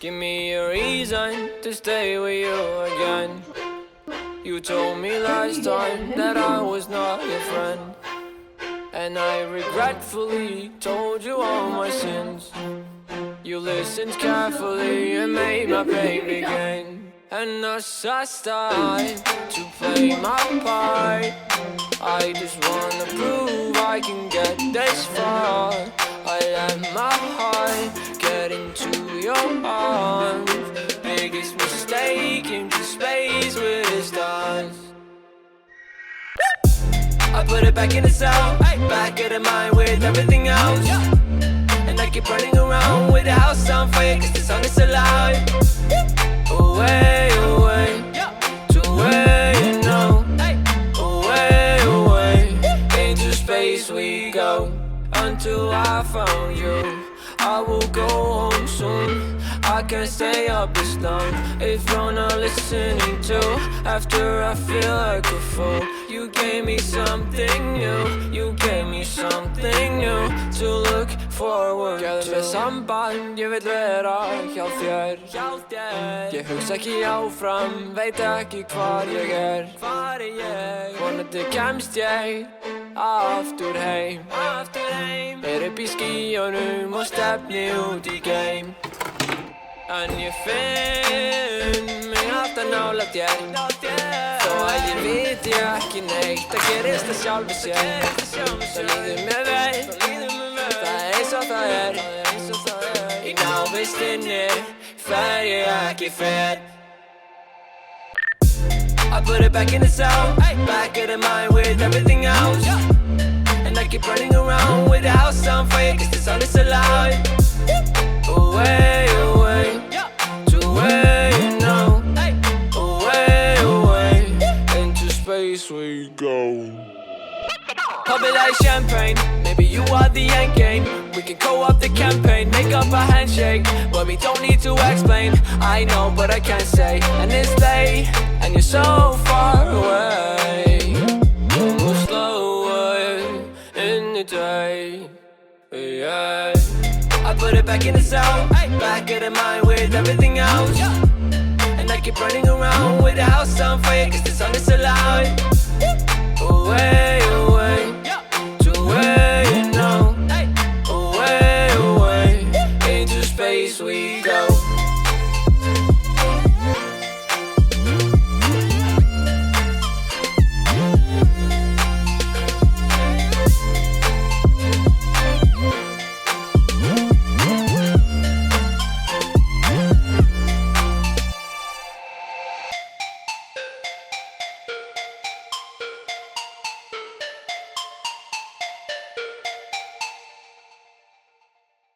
Give me a reason to stay with you again. You told me last time that I was not your friend, and I regretfully told you all my sins. You listened carefully and made my pain begin. And as I start to play my part, I just wanna prove I can get this far. I let my heart get into your arms. Biggest mistake into space with the stars. I put it back in the cell, back of the mind with everything else. And I keep running around with the house on fire, cause the song is so loud. Away, away, to where you know. Away, away, into space we go. Until I found you, I will go home soon. I can't stay up this long if you're not listening to. After I feel like a fool, you gave me something new. You gave me something new to look forward to. Gerðu með samband, ég vil vera hjá þér. Ég hugsa ekki áfram, veit ekki hvar ég er. Vonandi kemst ég aftur heim. Er upp í skýjunum og stefni út í geim. En ég finn mig alltaf nálægt þér. Þó að ég viti ekki neitt, það gerist að sjálfu sér. Það líður mér vel, það er eins og það er. Í návistinni fer ég ekki fer. I put it back in the cell, back of the mind with everything else. And I keep running around with the house on fire, cause the song is so loud. Away, away, to where you know. Away, away, into space we go. Pop it like champagne, maybe you are the end game. We can co-op the campaign, make up a handshake, but we don't need to explain. I know, but I can't say. And it's late, and you're so far away. We'll slower in the day, yeah. I put it back in the cell, back of the mind with everything else. And I keep running around with the house on fire, cause the song is so loud. Away,